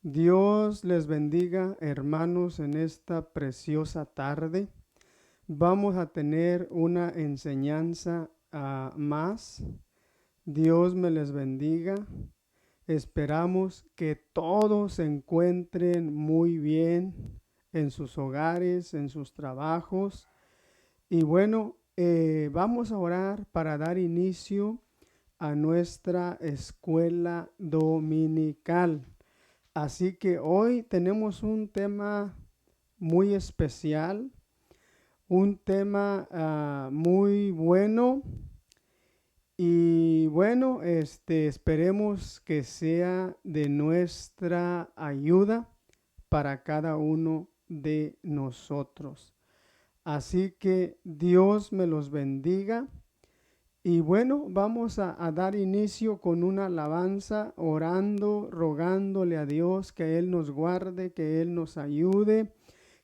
Dios les bendiga, hermanos, en esta preciosa tarde. Vamos a tener una enseñanza más. Dios me les bendiga. Esperamos que todos se encuentren muy bien en sus hogares, en sus trabajos. Y bueno, vamos a orar para dar inicio a nuestra escuela dominical. Así que hoy tenemos un tema muy especial, un tema muy bueno y bueno, esperemos que sea de nuestra ayuda para cada uno de nosotros. Así que Dios me los bendiga. Y bueno, vamos a dar inicio con una alabanza, orando, rogándole a Dios que Él nos guarde, que Él nos ayude,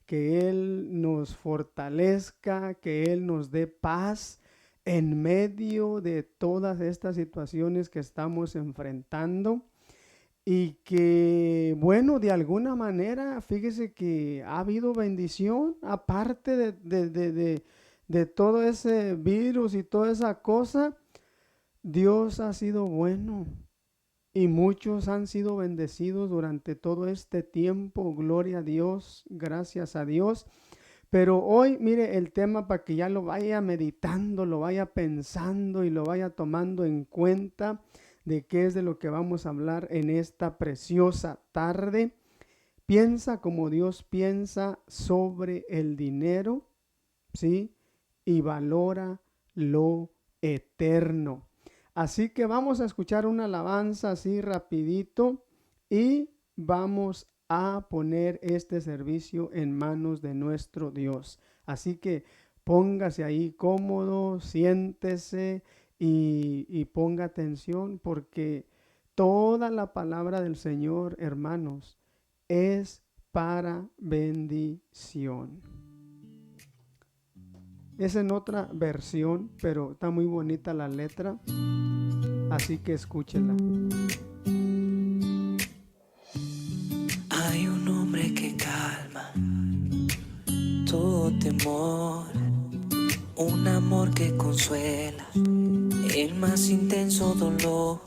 que Él nos fortalezca, que Él nos dé paz en medio de todas estas situaciones que estamos enfrentando. Y que, bueno, de alguna manera, fíjese que ha habido bendición, aparte de todo ese virus y toda esa cosa. Dios ha sido bueno y muchos han sido bendecidos durante todo este tiempo. Gloria a Dios, gracias a Dios. Pero hoy, mire, el tema para que ya lo vaya meditando, lo vaya pensando y lo vaya tomando en cuenta de qué es de lo que vamos a hablar en esta preciosa tarde. Piensa como Dios piensa sobre el dinero, ¿sí? Y valora lo eterno. Así que vamos a escuchar una alabanza así rapidito y vamos a poner este servicio en manos de nuestro Dios. Así que póngase ahí cómodo, siéntese y ponga atención, porque toda la palabra del Señor, hermanos, es para bendición. Es en otra versión, pero está muy bonita la letra, así que escúchela. Hay un hombre que calma todo temor, un amor que consuela el más intenso dolor.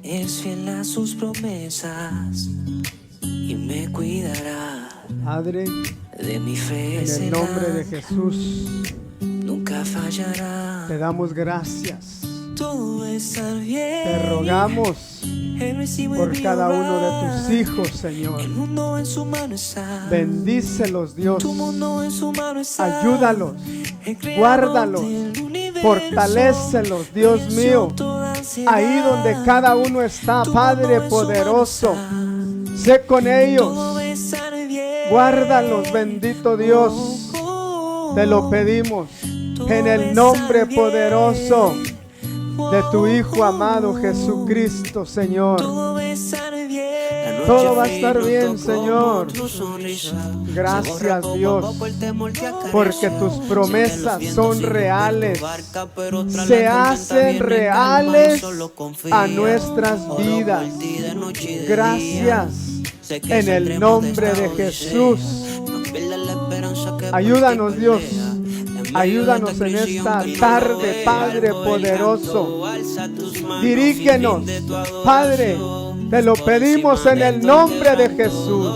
Es fiel a sus promesas y me cuidará. Padre, De mi fe en el nombre de Jesús, nunca fallará. te damos gracias. Todo está bien. Te rogamos por cada uno de tus hijos, Señor. El mundo en su mano está. Bendícelos, Dios. Tu mundo en su mano está. Ayúdalos, guárdalos, fortalécelos, Dios mío. Ahí donde cada uno está, Padre poderoso, sé con ellos. Guárdalos, bendito Dios. Te lo pedimos en el nombre poderoso de tu Hijo amado Jesucristo, Señor. Todo va a estar bien, Señor. Gracias, Dios, porque tus promesas son reales, se hacen reales a nuestras vidas. Gracias en el nombre de Jesús. Ayúdanos, Dios. Ayúdanos en esta tarde, Padre poderoso. Dirígenos, Padre, te lo pedimos en el nombre de Jesús.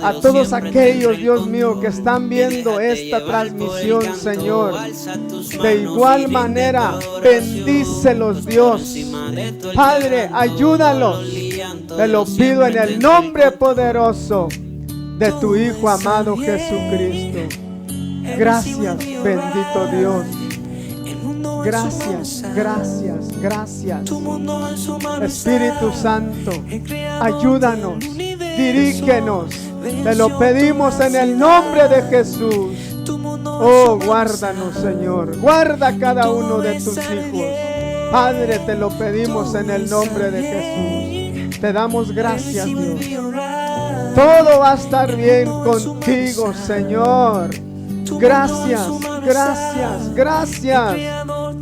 A todos aquellos, Dios mío, que están viendo esta transmisión, Señor, de igual manera, bendícelos, Dios. Padre, ayúdalos. Te lo pido en el nombre poderoso de tu Hijo amado Jesucristo. Gracias, bendito Dios. Gracias, gracias, gracias. Espíritu Santo, ayúdanos, dirígenos. Te lo pedimos en el nombre de Jesús. Oh, guárdanos, Señor. Guarda cada uno de tus hijos. Padre, te lo pedimos en el nombre de Jesús. Te damos gracias, Dios. Todo va a estar bien contigo, Señor. Gracias, gracias, gracias.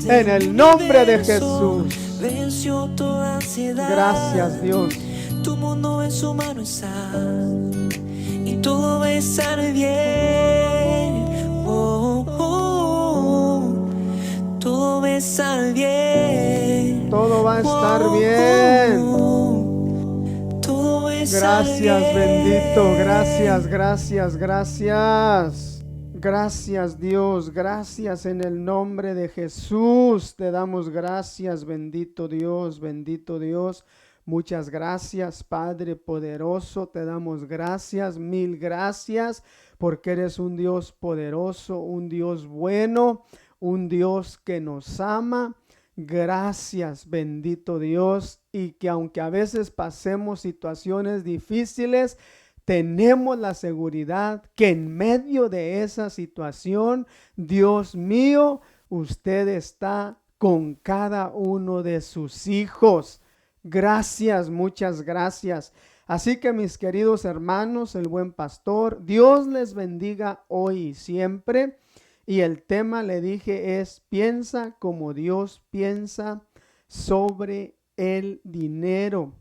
En el nombre de Jesús. Gracias, Dios. Tu mundo en su mano está y todo va a estar bien. Oh, oh, oh. Todo va a estar bien. Todo va a estar Oh, bien. oh, todo va a estar Gracias, bien. bendito. Gracias, gracias, gracias. Gracias, Dios. Gracias en el nombre de Jesús. Te damos gracias, bendito Dios, bendito Dios. Muchas gracias, Padre poderoso. Te damos gracias, mil gracias, porque eres un Dios poderoso, un Dios bueno, un Dios que nos ama. Gracias, bendito Dios, y que aunque a veces pasemos situaciones difíciles, tenemos la seguridad que en medio de esa situación, Dios mío, usted está con cada uno de sus hijos. Gracias, muchas gracias. Así que mis queridos hermanos, el buen pastor, Dios les bendiga hoy y siempre. Y el tema, le dije, es piensa como Dios piensa sobre el dinero.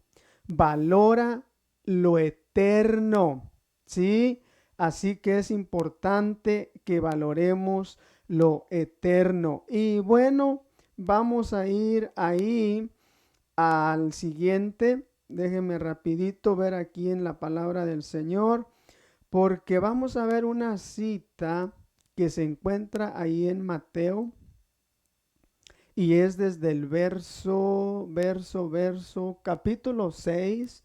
Valora lo eterno, ¿sí? Así que es importante que valoremos lo eterno. Y bueno, vamos a ir ahí al siguiente. Déjenme rapidito ver aquí en la palabra del Señor, porque vamos a ver una cita que se encuentra ahí en Mateo, y es desde el capítulo 6,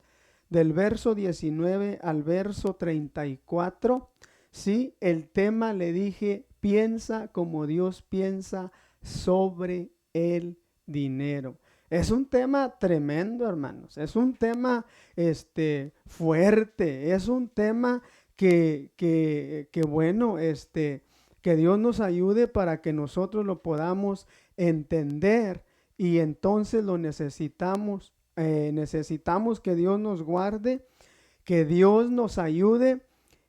del verso 19 al verso 34. Sí, el tema, le dije, piensa como Dios piensa sobre el dinero. Es un tema tremendo, hermanos. Es un tema fuerte. Es un tema que bueno, que Dios nos ayude para que nosotros lo podamos entender, y entonces lo necesitamos. Necesitamos que Dios nos guarde, que Dios nos ayude.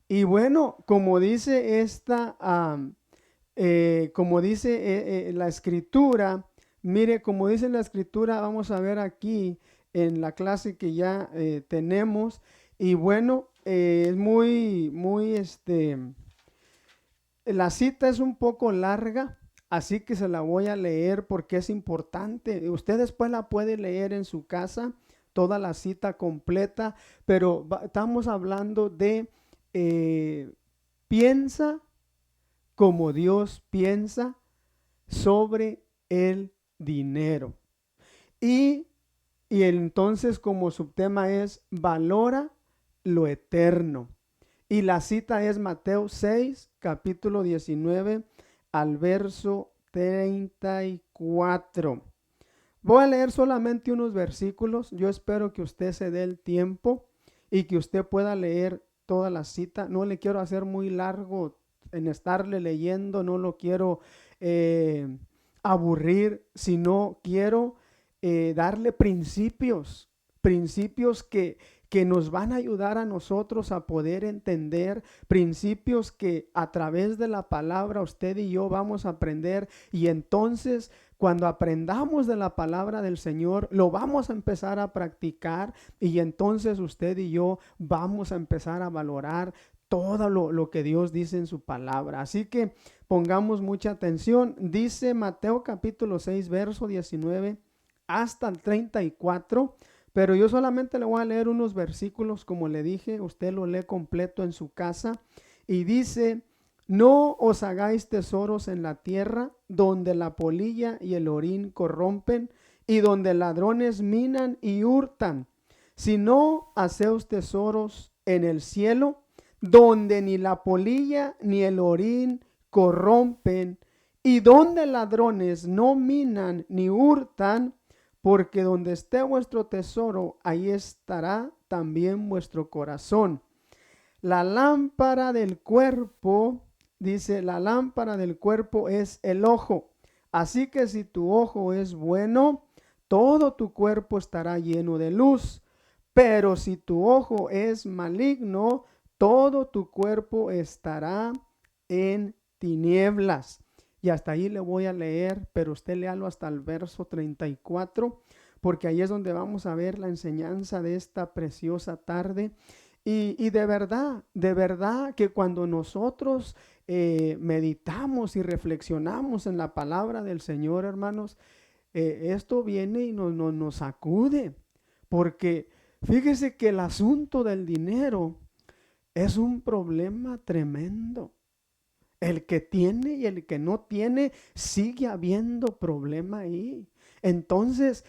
Y bueno, como dice la escritura, mire, como dice la escritura, vamos a ver aquí en la clase que ya tenemos. Y bueno, es la cita es un poco larga, así que se la voy a leer porque es importante. Usted después la puede leer en su casa, toda la cita completa, pero estamos hablando de piensa como Dios piensa sobre el dinero. Y, y entonces, como subtema es valora lo eterno. Y la cita es Mateo 6, capítulo 19 al verso 34. Voy a leer solamente unos versículos. Yo espero que usted se dé el tiempo y que usted pueda leer toda la cita. No le quiero hacer muy largo en estarle leyendo, no lo quiero aburrir, sino quiero darle principios que nos van a ayudar a nosotros a poder entender, principios que a través de la palabra usted y yo vamos a aprender. Y entonces, cuando aprendamos de la palabra del Señor, lo vamos a empezar a practicar, y entonces usted y yo vamos a empezar a valorar todo lo que Dios dice en su palabra. Así que pongamos mucha atención. Dice Mateo capítulo 6, verso 19 hasta el 34. Pero yo solamente le voy a leer unos versículos, como le dije, usted lo lee completo en su casa. Y dice: no os hagáis tesoros en la tierra, donde la polilla y el orín corrompen, y donde ladrones minan y hurtan, sino haceos tesoros en el cielo, donde ni la polilla ni el orín corrompen, y donde ladrones no minan ni hurtan, porque donde esté vuestro tesoro, ahí estará también vuestro corazón. La lámpara del cuerpo, dice, la lámpara del cuerpo es el ojo. Así que si tu ojo es bueno, todo tu cuerpo estará lleno de luz. Pero si tu ojo es maligno, todo tu cuerpo estará en tinieblas. Y hasta ahí le voy a leer, pero usted léalo hasta el verso 34, porque ahí es donde vamos a ver la enseñanza de esta preciosa tarde. Y de verdad que cuando nosotros meditamos y reflexionamos en la palabra del Señor, hermanos, esto viene y nos sacude, porque fíjese que el asunto del dinero es un problema tremendo. El que tiene y el que no tiene, sigue habiendo problema ahí. Entonces,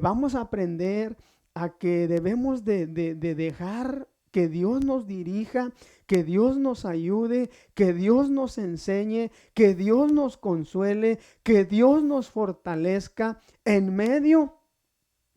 vamos a aprender a que debemos de dejar que Dios nos dirija, que Dios nos ayude, que Dios nos enseñe, que Dios nos consuele, que Dios nos fortalezca en medio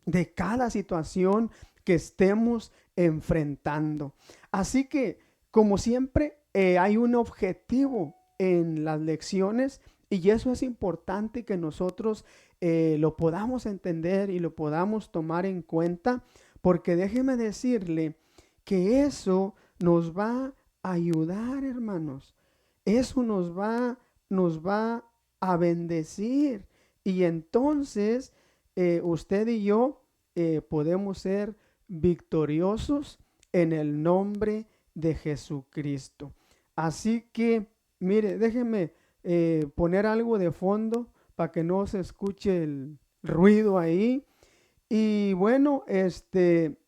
de cada situación que estemos enfrentando. Así que, como siempre, hay un objetivo en las lecciones y eso es importante que nosotros lo podamos entender y lo podamos tomar en cuenta, porque déjeme decirle que eso nos va a ayudar, hermanos. Eso nos va a bendecir y entonces usted y yo podemos ser victoriosos en el nombre de Jesucristo. Así que, mire, déjeme poner algo de fondo para que no se escuche el ruido ahí. Y bueno, el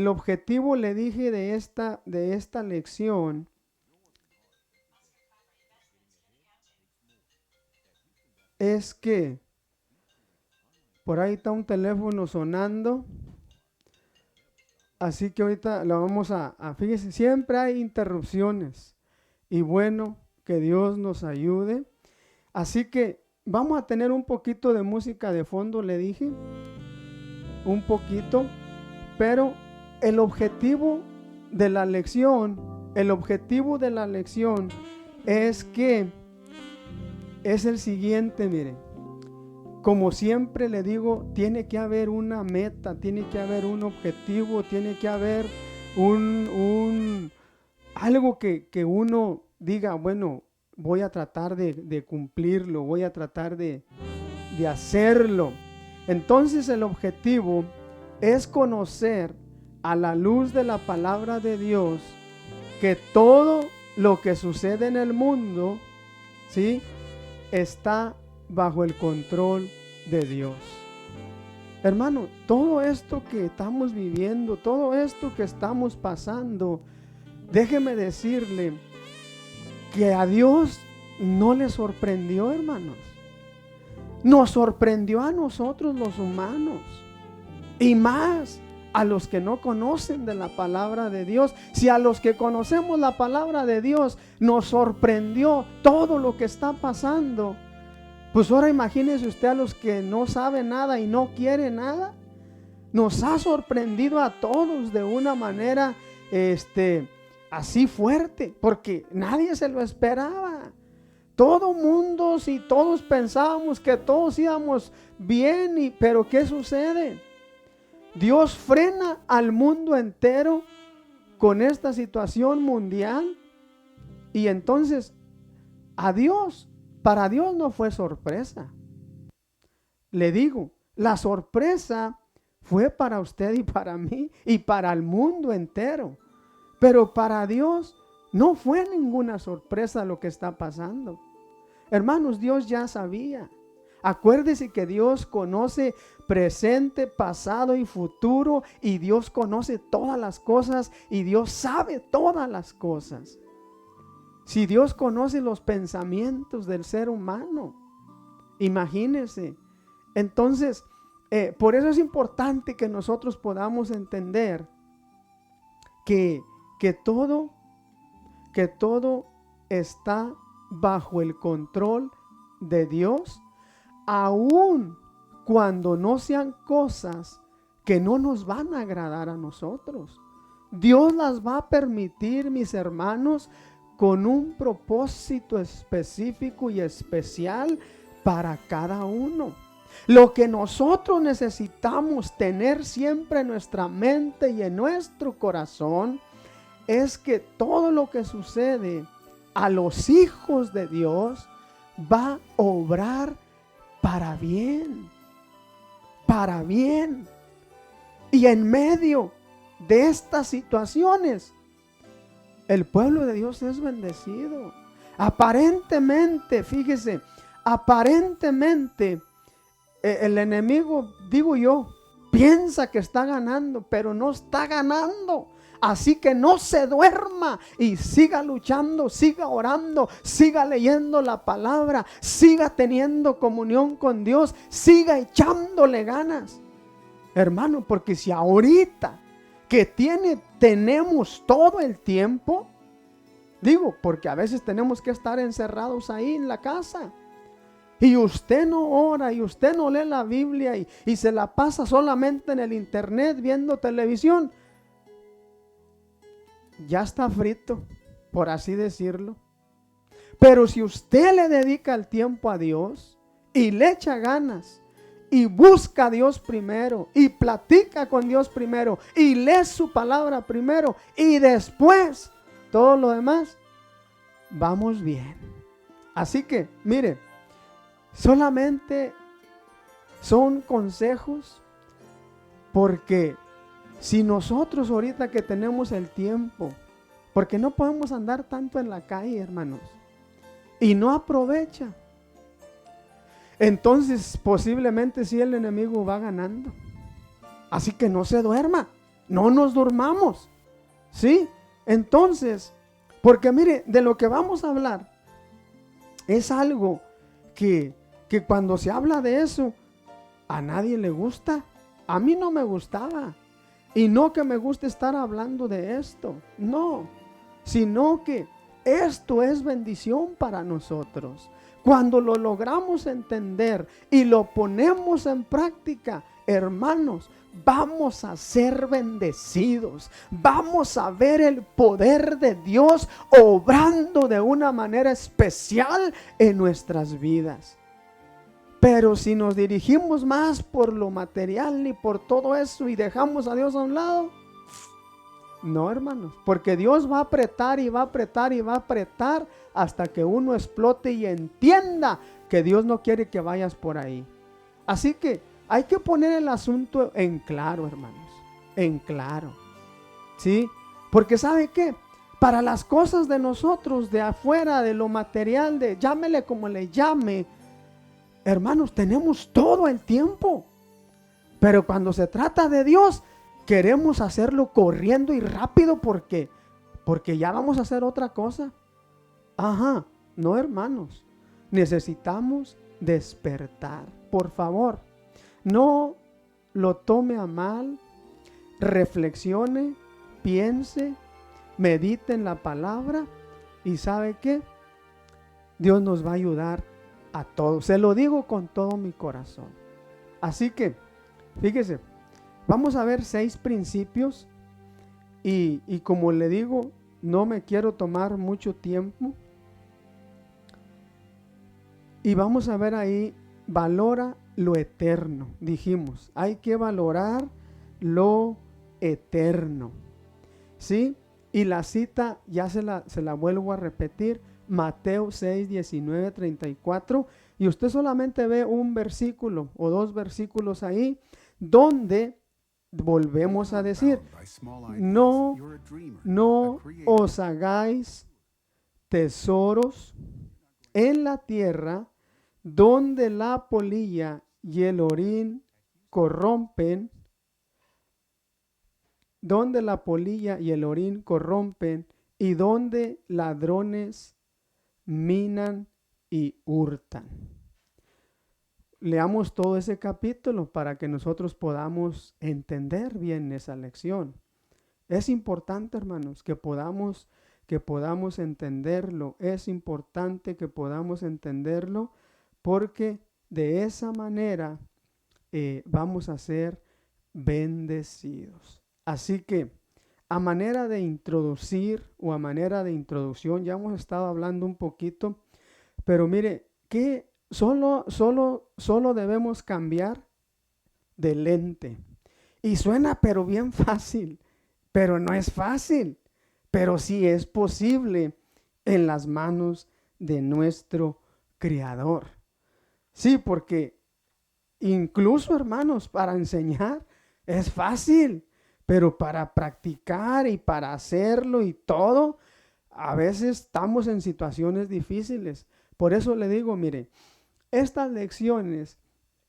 objetivo, le dije, de esta lección es que por ahí está un teléfono sonando. Así que ahorita lo vamos fíjese, siempre hay interrupciones. Y bueno, que Dios nos ayude. Así que vamos a tener un poquito de música de fondo, le dije. Un poquito. Pero el objetivo de la lección es que es el siguiente, mire. Como siempre le digo, tiene que haber una meta, tiene que haber un objetivo, tiene que haber algo que uno diga, bueno, voy a tratar de cumplirlo, voy a tratar de hacerlo. Entonces el objetivo es conocer a la luz de la palabra de Dios que todo lo que sucede en el mundo, ¿sí?, está bajo el control de Dios. Hermano, todo esto que estamos viviendo, todo esto que estamos pasando, déjeme decirle que a Dios no le sorprendió, hermanos. Nos sorprendió a nosotros los humanos y más a los que no conocen de la palabra de Dios. Si a los que conocemos la palabra de Dios nos sorprendió todo lo que está pasando, pues ahora imagínese usted a los que no saben nada y no quieren nada. Nos ha sorprendido a todos de una manera así fuerte, porque nadie se lo esperaba. Todo mundo, si todos pensábamos que todos íbamos bien, pero ¿qué sucede? Dios frena al mundo entero con esta situación mundial y entonces para Dios no fue sorpresa. Le digo, la sorpresa fue para usted y para mí y para el mundo entero. Pero para Dios no fue ninguna sorpresa lo que está pasando. Hermanos, Dios ya sabía. Acuérdese que Dios conoce presente, pasado y futuro, y Dios conoce todas las cosas y Dios sabe todas las cosas. Si Dios conoce los pensamientos del ser humano, imagínese. Entonces, por eso es importante que nosotros podamos entender que todo está bajo el control de Dios, aun cuando no sean cosas que no nos van a agradar a nosotros. Dios las va a permitir, mis hermanos, con un propósito específico y especial para cada uno. Lo que nosotros necesitamos tener siempre en nuestra mente y en nuestro corazón es que todo lo que sucede a los hijos de Dios va a obrar para bien. para bien. Y en medio de estas situaciones, el pueblo de Dios es bendecido. Aparentemente, fíjese, aparentemente el enemigo, digo yo, piensa que está ganando, pero no está ganando. Así que no se duerma y siga luchando, siga orando, siga leyendo la palabra, siga teniendo comunión con Dios, siga echándole ganas. Hermano, porque si ahorita que tenemos todo el tiempo, digo, porque a veces tenemos que estar encerrados ahí en la casa, y usted no ora, y usted no lee la Biblia, y se la pasa solamente en el internet viendo televisión, ya está frito, por así decirlo. Pero si usted le dedica el tiempo a Dios y le echa ganas y busca a Dios primero y platica con Dios primero y lee su palabra primero y después todo lo demás, vamos bien. Así que, mire, solamente son consejos, porque si nosotros ahorita que tenemos el tiempo, porque no podemos andar tanto en la calle, hermanos, y no aprovecha, entonces posiblemente sí el enemigo va ganando. Así que no se duerma, no nos durmamos, ¿sí? Entonces, porque mire, de lo que vamos a hablar es algo que cuando se habla de eso, a nadie le gusta. A mí no me gustaba. Y no que me guste estar hablando de esto, no, sino que esto es bendición para nosotros. Cuando lo logramos entender y lo ponemos en práctica, hermanos, vamos a ser bendecidos. Vamos a ver el poder de Dios obrando de una manera especial en nuestras vidas. Pero si nos dirigimos más por lo material y por todo eso y dejamos a Dios a un lado, no, hermanos, porque Dios va a apretar y va a apretar y va a apretar hasta que uno explote y entienda que Dios no quiere que vayas por ahí. Así que hay que poner el asunto en claro, hermanos, en claro, ¿sí? Porque ¿sabe qué? Para las cosas de nosotros, de afuera, de lo material, de llámele como le llame, hermanos, tenemos todo el tiempo. Pero cuando se trata de Dios, queremos hacerlo corriendo y rápido porque ya vamos a hacer otra cosa. Ajá, no, hermanos. Necesitamos despertar. Por favor, no lo tome a mal. Reflexione, piense, medite en la palabra. ¿Y sabe qué? Dios nos va a ayudar a todos. Se lo digo con todo mi corazón. Así que, fíjese, vamos a ver 6 principios y como le digo, no me quiero tomar mucho tiempo. Y vamos a ver ahí, valora lo eterno. Dijimos, hay que valorar lo eterno. ¿Sí? Y la cita, ya se la vuelvo a repetir, Mateo 6, 19, 34. Y usted solamente ve un versículo o 2 versículos ahí, donde volvemos a decir, no os hagáis tesoros en la tierra, donde la polilla y el orín corrompen, donde la polilla y el orín corrompen, y donde ladrones minan y hurtan. Leamos todo ese capítulo para que nosotros podamos entender bien esa lección. Es importante, hermanos, que podamos entenderlo. Es importante que podamos entenderlo, porque de esa manera vamos a ser bendecidos. Así que a manera de introducir o a manera de introducción, ya hemos estado hablando un poquito, pero mire, que solo debemos cambiar de lente. Y suena pero bien fácil, pero no es fácil, pero sí es posible en las manos de nuestro Creador. Sí, porque Incluso, hermanos, para enseñar es fácil, pero para practicar y para hacerlo y todo, a veces estamos en situaciones difíciles. Por eso le digo, mire, estas lecciones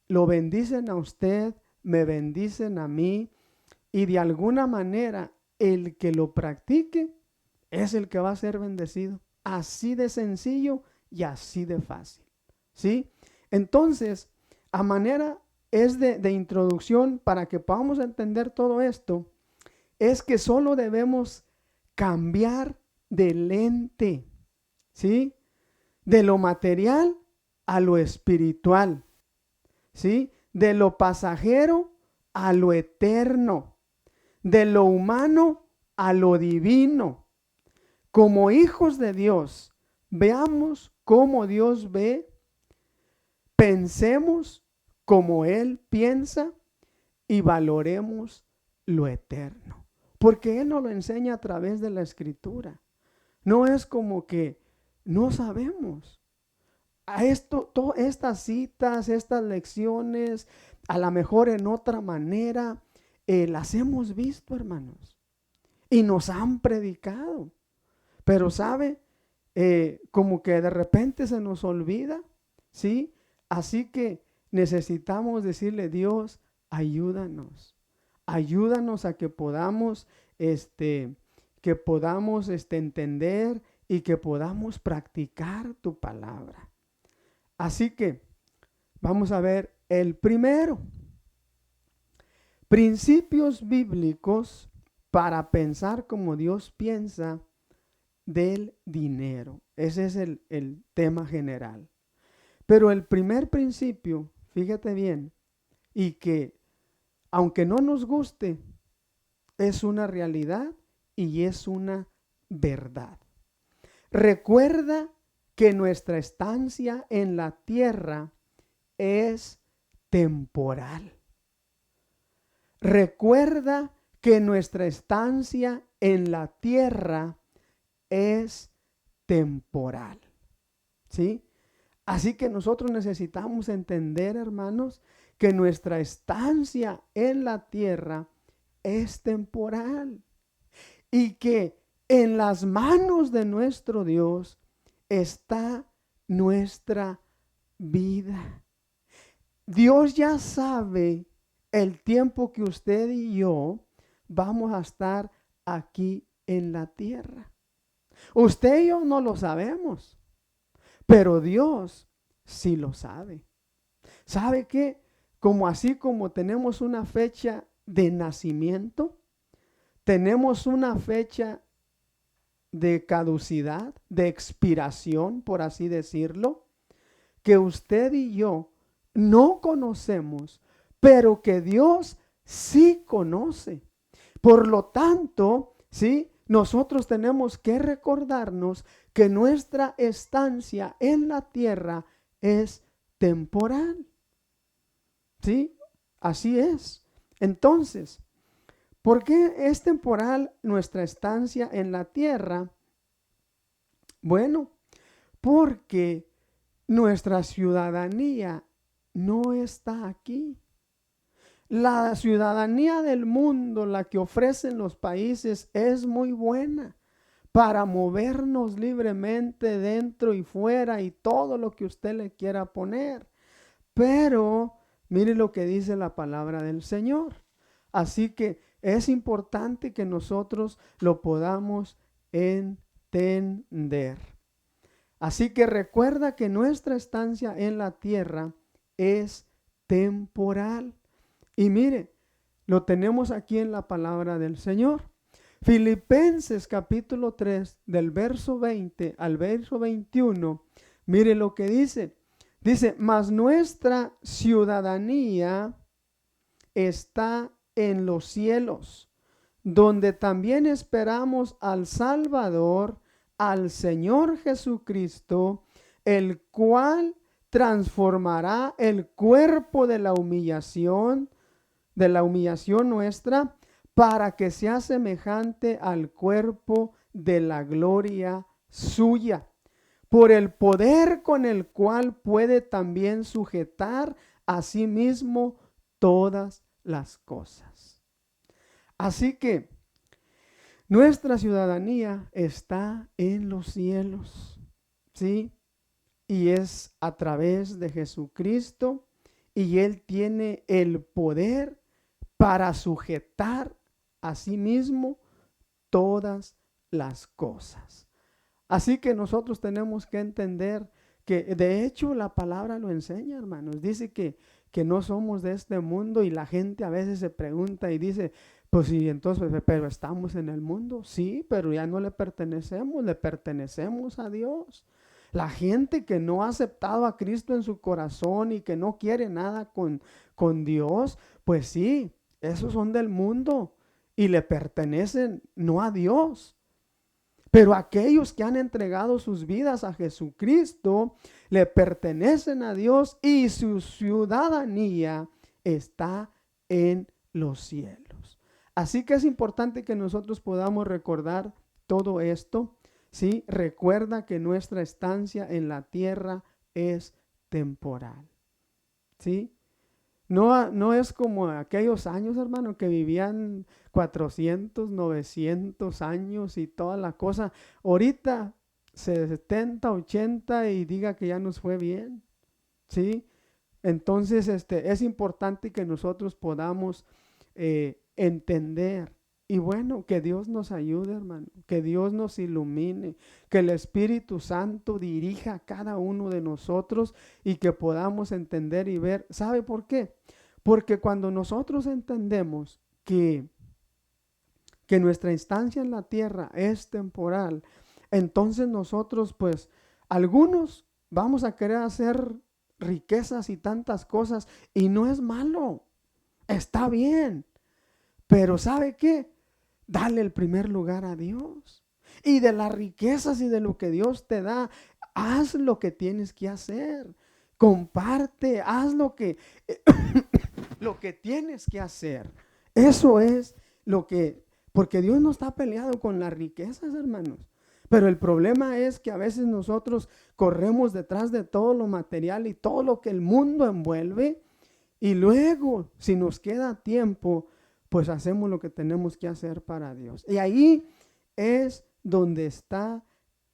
lo bendicen a usted, me bendicen a mí, y de alguna manera el que lo practique es el que va a ser bendecido. Así de sencillo y así de fácil. ¿Sí? Entonces, a manera es de introducción para que podamos entender todo esto, es que solo debemos cambiar de lente, ¿sí? De lo material a lo espiritual, ¿sí? De lo pasajero a lo eterno, de lo humano a lo divino. Como hijos de Dios, veamos cómo Dios ve, pensemos como Él piensa y valoremos lo eterno. Porque Él nos lo enseña a través de la Escritura. No es como que no sabemos. A esto, estas citas, estas lecciones, a lo mejor en otra manera, las hemos visto, hermanos. Y nos han predicado. Pero sabe, como que de repente se nos olvida, ¿sí? Así que necesitamos decirle, Dios, ayúdanos. Ayúdanos a que podamos, entender y que podamos practicar tu palabra. Así que vamos a ver el primero. Principios bíblicos para pensar como Dios piensa del dinero. Ese es el tema general. Pero el primer principio, fíjate bien, y que aunque no nos guste, es una realidad y es una verdad. Recuerda que nuestra estancia en la tierra es temporal. Recuerda que nuestra estancia en la tierra es temporal. ¿Sí? Así que nosotros necesitamos entender, hermanos, que nuestra estancia en la tierra es temporal y que en las manos de nuestro Dios está nuestra vida. Dios ya sabe el tiempo que usted y yo vamos a estar aquí en la tierra. Usted y yo no lo sabemos, pero Dios sí lo sabe. ¿Sabe qué? Así como tenemos una fecha de nacimiento, tenemos una fecha de caducidad, de expiración, por así decirlo, que usted y yo no conocemos, pero que Dios sí conoce. Por lo tanto, ¿sí? Nosotros tenemos que recordarnos que nuestra estancia en la tierra es temporal. ¿Sí? Así es. Entonces, ¿por qué es temporal nuestra estancia en la tierra? Bueno, porque nuestra ciudadanía no está aquí. La ciudadanía del mundo, la que ofrecen los países, es muy buena para movernos libremente dentro y fuera y todo lo que usted le quiera poner. Pero mire lo que dice la palabra del Señor. Así que es importante que nosotros lo podamos entender. Así que recuerda que nuestra estancia en la tierra es temporal. Y mire, lo tenemos aquí en la palabra del Señor. Filipenses capítulo 3, del verso 20 al verso 21, mire lo que dice. Dice, mas nuestra ciudadanía está en los cielos, donde también esperamos al Salvador, al Señor Jesucristo, el cual transformará el cuerpo de la humillación nuestra, para que sea semejante al cuerpo de la gloria suya, por el poder con el cual puede también sujetar asimismo todas las cosas. Así que nuestra ciudadanía está en los cielos, ¿sí? Y es a través de Jesucristo, y Él tiene el poder para sujetar a sí mismo todas las cosas. Así que nosotros tenemos que entender que de hecho la palabra lo enseña, hermanos. Dice que no somos de este mundo, y la gente a veces se pregunta y dice, pues sí, entonces, pero estamos en el mundo. Sí, pero ya no le pertenecemos a Dios. La gente que no ha aceptado a Cristo en su corazón y que no quiere nada con Dios, pues sí, esos son del mundo y le pertenecen no a Dios. Pero aquellos que han entregado sus vidas a Jesucristo le pertenecen a Dios, y su ciudadanía está en los cielos. Así que es importante que nosotros podamos recordar todo esto. ¿Sí? Recuerda que nuestra estancia en la tierra es temporal. ¿Sí? No es como aquellos años, hermano, que vivían 400, 900 años y toda la cosa. Ahorita 70, 80 y diga que ya nos fue bien. ¿Sí? Entonces, es importante que nosotros podamos entender. Y bueno, que Dios nos ayude, hermano, que Dios nos ilumine, que el Espíritu Santo dirija a cada uno de nosotros y que podamos entender y ver. ¿Sabe por qué? Porque cuando nosotros entendemos que nuestra instancia en la tierra es temporal, entonces nosotros, pues, algunos vamos a querer hacer riquezas y tantas cosas, y no es malo, está bien, pero ¿sabe qué? Dale el primer lugar a Dios. Y de las riquezas y de lo que Dios te da, haz lo que tienes que hacer. Comparte, haz lo que tienes que hacer. Eso es lo que, porque Dios no está peleado con las riquezas, hermanos. Pero el problema es que a veces nosotros corremos detrás de todo lo material y todo lo que el mundo envuelve, y luego, si nos queda tiempo, pues hacemos lo que tenemos que hacer para Dios. Y ahí es donde está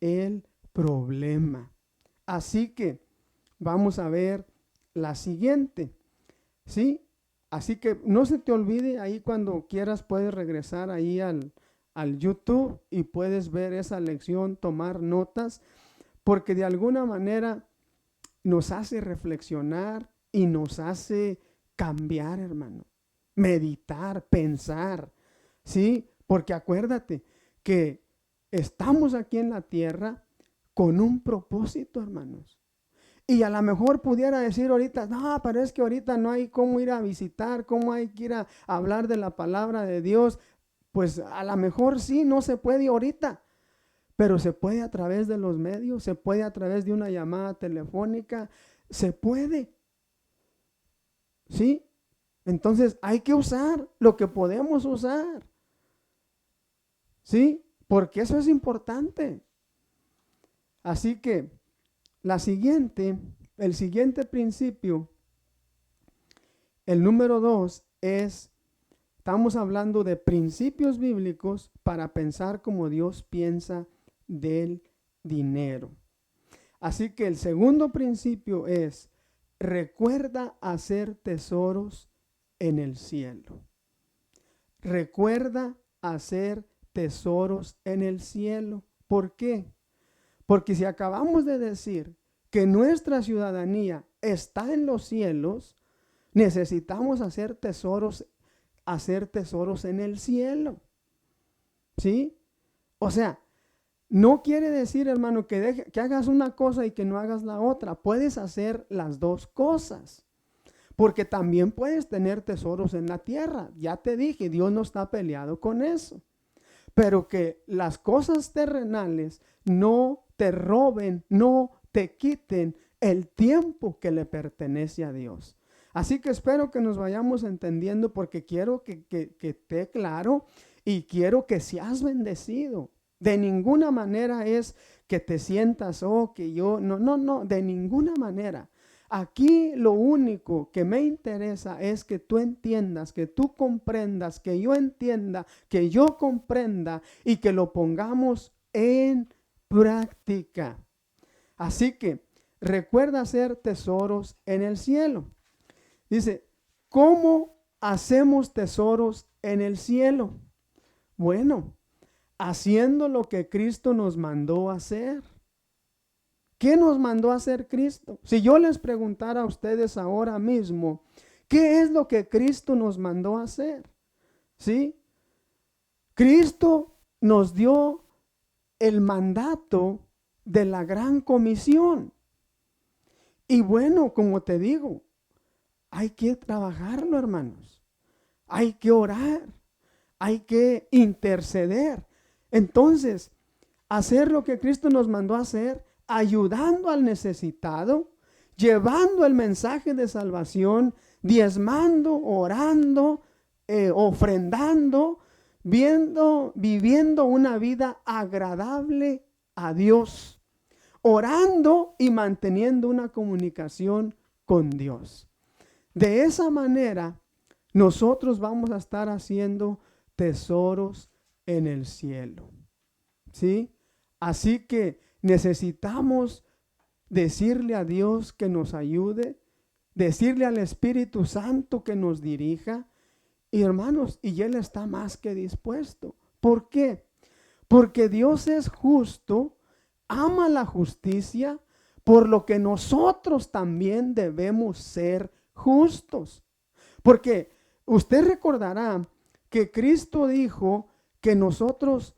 el problema. Así que vamos a ver la siguiente, ¿sí? Así que no se te olvide, ahí cuando quieras puedes regresar ahí al YouTube y puedes ver esa lección, tomar notas, porque de alguna manera nos hace reflexionar y nos hace cambiar, hermano. Meditar, pensar, ¿sí? Porque acuérdate que estamos aquí en la tierra con un propósito, hermanos. Y a lo mejor pudiera decir ahorita, no, pero es que ahorita no hay cómo ir a visitar, cómo hay que ir a hablar de la palabra de Dios. Pues a lo mejor sí, no se puede ahorita, pero se puede a través de los medios, se puede a través de una llamada telefónica, se puede, ¿sí? Entonces hay que usar lo que podemos usar, ¿sí? Porque eso es importante. Así que el siguiente principio, el número 2 es, estamos hablando de principios bíblicos para pensar como Dios piensa del dinero. Así que el segundo principio es, recuerda hacer tesoros en el cielo. Recuerda hacer tesoros en el cielo. ¿Por qué? Porque si acabamos de decir que nuestra ciudadanía está en los cielos, necesitamos hacer tesoros en el cielo. ¿Sí? O sea, no quiere decir, hermano, que hagas una cosa y que no hagas la otra. Puedes hacer las dos cosas. Porque también puedes tener tesoros en la tierra. Ya te dije, Dios no está peleado con eso. Pero que las cosas terrenales no te roben, no te quiten el tiempo que le pertenece a Dios. Así que espero que nos vayamos entendiendo, porque quiero que esté claro y quiero que seas bendecido. De ninguna manera es que te sientas, que yo, no, de ninguna manera. Aquí lo único que me interesa es que tú entiendas, que tú comprendas, que yo entienda, que yo comprenda y que lo pongamos en práctica. Así que recuerda hacer tesoros en el cielo. Dice, ¿cómo hacemos tesoros en el cielo? Bueno, haciendo lo que Cristo nos mandó a hacer. ¿Qué nos mandó a hacer Cristo? Si yo les preguntara a ustedes ahora mismo, ¿qué es lo que Cristo nos mandó a hacer? ¿Sí? Cristo nos dio el mandato de la gran comisión. Y bueno, como te digo, hay que trabajarlo, hermanos. Hay que orar. Hay que interceder. Entonces, hacer lo que Cristo nos mandó a hacer, ayudando al necesitado, llevando el mensaje de salvación, diezmando, orando, ofrendando, viviendo una vida agradable a Dios, orando y manteniendo una comunicación con Dios. De esa manera, nosotros vamos a estar haciendo tesoros en el cielo. ¿Sí? Así que necesitamos decirle a Dios que nos ayude, decirle al Espíritu Santo que nos dirija. Y hermanos, y Él está más que dispuesto. ¿Por qué? Porque Dios es justo, ama la justicia, por lo que nosotros también debemos ser justos. Porque usted recordará que Cristo dijo que nosotros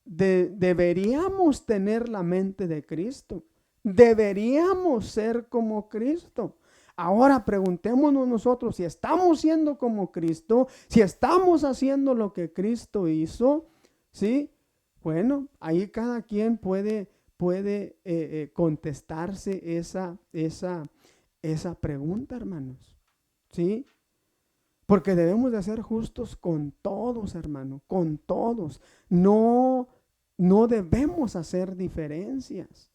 deberíamos tener la mente de Cristo. Deberíamos ser como Cristo. Ahora preguntémonos nosotros si estamos siendo como Cristo, si estamos haciendo lo que Cristo hizo, ¿sí? Bueno, ahí cada quien puede contestarse esa pregunta, hermanos, ¿sí? Porque debemos de ser justos con todos, hermano, con todos. No debemos hacer diferencias,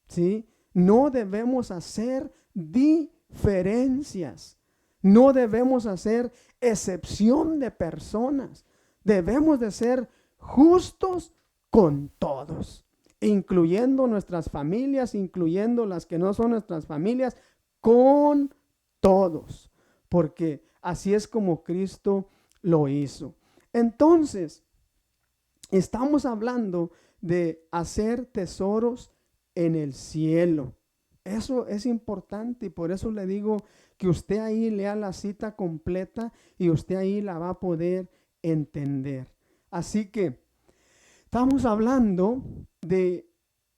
¿sí? No debemos hacer diferencias. No debemos hacer excepción de personas. Debemos de ser justos con todos, incluyendo nuestras familias, incluyendo las que no son nuestras familias, con todos, porque así es como Cristo lo hizo. Entonces, estamos hablando de hacer tesoros en el cielo. Eso es importante y por eso le digo que usted ahí lea la cita completa y usted ahí la va a poder entender. Así que estamos hablando de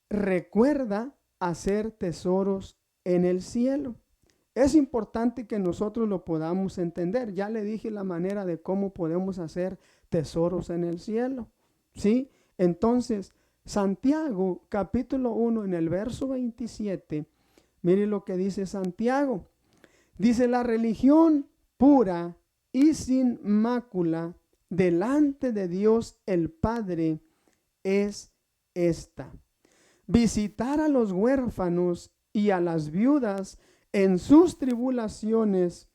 recuerda hacer tesoros en el cielo. Es importante que nosotros lo podamos entender. Ya le dije la manera de cómo podemos hacer tesoros en el cielo, ¿sí? Entonces, Santiago, capítulo 1, en el verso 27, mire lo que dice Santiago. Dice, la religión pura y sin mácula delante de Dios el Padre es esta: visitar a los huérfanos y a las viudas en sus tribulaciones,